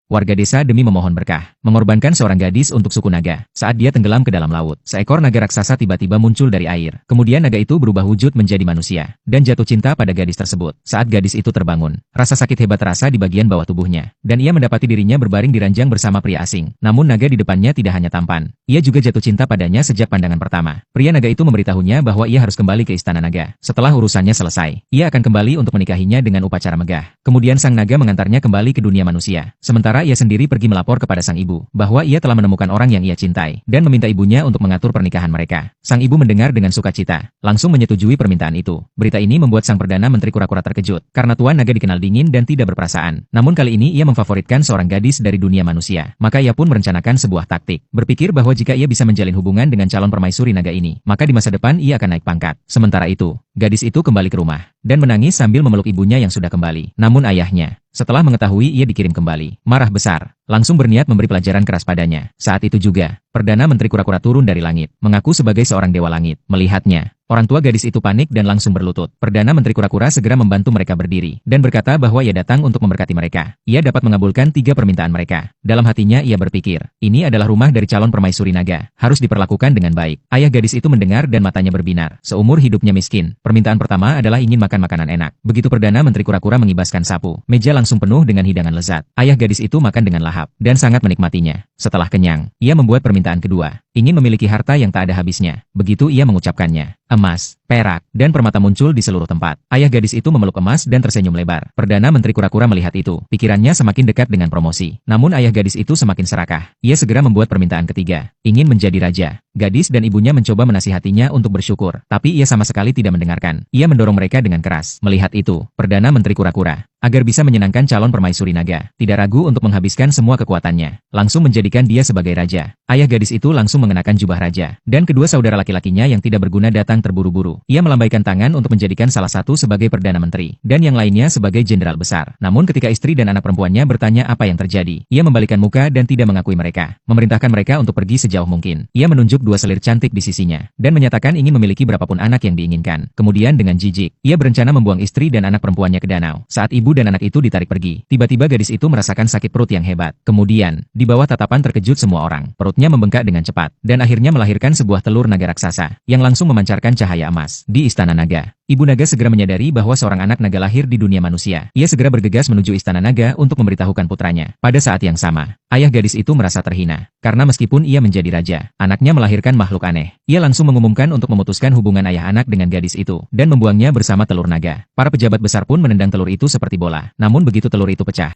warga desa demi memohon berkah, mengorbankan seorang gadis untuk suku naga. Saat dia tenggelam ke dalam laut, seekor naga raksasa tiba-tiba muncul dari air. Kemudian naga itu berubah wujud menjadi manusia, dan jatuh cinta pada gadis tersebut. Saat gadis itu terbangun, rasa sakit hebat terasa di bagian bawah tubuhnya, dan ia mendapati dirinya berbaring di ranjang bersama pria asing. Namun naga di depannya tidak hanya tampan, ia juga jatuh cinta padanya sejak pandangan pertama. Pria naga itu memberitahunya bahwa ia harus kembali ke istana naga. Setelah urusannya selesai, ia akan kembali untuk menikahinya dengan upacara megah. Kemudian sang naga mengantarnya kembali ke dunia manusia. Sementara ia sendiri pergi melapor kepada sang ibu bahwa ia telah menemukan orang yang ia cintai dan meminta ibunya untuk mengatur pernikahan mereka. Sang ibu mendengar dengan sukacita, langsung menyetujui permintaan itu. Berita ini membuat sang perdana menteri kura-kura terkejut karena tuan naga dikenal dingin dan tidak berperasaan. Namun kali ini ia memfavoritkan seorang gadis dari dunia manusia. Maka ia pun merencanakan sebuah taktik, berpikir bahwa jika ia bisa menjalin hubungan dengan calon permaisuri naga ini, maka di masa depan ia akan naik pangkat. Sementara itu, gadis itu kembali ke rumah dan menangis sambil memeluk ibunya yang sudah kembali. Namun ayahnya, setelah mengetahui ia dikirim kembali, marah besar, langsung berniat memberi pelajaran keras padanya. Saat itu juga, Perdana Menteri Kura-kura turun dari langit, mengaku sebagai seorang dewa langit. Melihatnya, orang tua gadis itu panik dan langsung berlutut. Perdana Menteri Kura-kura segera membantu mereka berdiri, dan berkata bahwa ia datang untuk memberkati mereka. Ia dapat mengabulkan 3 permintaan mereka. Dalam hatinya ia berpikir, ini adalah rumah dari calon permaisuri naga, harus diperlakukan dengan baik. Ayah gadis itu mendengar dan matanya berbinar. Seumur hidupnya miskin, permintaan pertama adalah ingin makan makanan enak. Begitu Perdana Menteri Kura-kura mengibaskan sapu, meja langsung penuh dengan hidangan lezat. Ayah gadis itu makan dengan lahap, dan sangat menikmatinya. Setelah kenyang, ia membuat permintaan kedua, ingin memiliki harta yang tak ada habisnya. Begitu ia mengucapkannya, emas, perak, dan permata muncul di seluruh tempat. Ayah gadis itu memeluk emas dan tersenyum lebar. Perdana Menteri Kura-kura melihat itu, pikirannya semakin dekat dengan promosi. Namun ayah gadis itu semakin serakah. Ia segera membuat permintaan ketiga, ingin menjadi raja. Gadis dan ibunya mencoba menasihatinya untuk bersyukur, tapi ia sama sekali tidak mendengarkan. Ia mendorong mereka dengan keras. Melihat itu, Perdana Menteri Kura-kura, agar bisa menyenangkan calon permaisuri naga, tidak ragu untuk menghabiskan semua kekuatannya, langsung menjadikan dia sebagai raja. Ayah gadis itu langsung mengenakan jubah raja, dan kedua saudara laki-lakinya yang tidak berguna datang terburu-buru. Ia melambaikan tangan untuk menjadikan salah satu sebagai Perdana Menteri, dan yang lainnya sebagai jenderal besar. Namun ketika istri dan anak perempuannya bertanya apa yang terjadi, ia membalikkan muka dan tidak mengakui mereka, memerintahkan mereka untuk pergi sejauh mungkin. Ia menunjuk 2 selir cantik di sisinya, dan menyatakan ingin memiliki berapapun anak yang diinginkan. Kemudian dengan jijik, ia berencana membuang istri dan anak perempuannya ke danau. Saat ibu dan anak itu ditarik pergi, tiba-tiba gadis itu merasakan sakit perut yang hebat. Kemudian, di bawah tatapan terkejut semua orang, perutnya membengkak dengan cepat, dan akhirnya melahirkan sebuah telur naga raksasa, yang langsung memancarkan cahaya emas. Di istana naga, ibu naga segera menyadari bahwa seorang anak naga lahir di dunia manusia. Ia segera bergegas menuju istana naga untuk memberitahukan putranya. Pada saat yang sama, ayah gadis itu merasa terhina, karena meskipun ia menjadi raja, anaknya melahirkan makhluk aneh. Ia langsung mengumumkan untuk memutuskan hubungan ayah anak dengan gadis itu, dan membuangnya bersama telur naga. Para pejabat besar pun menendang telur itu seperti bola. Namun begitu telur itu pecah,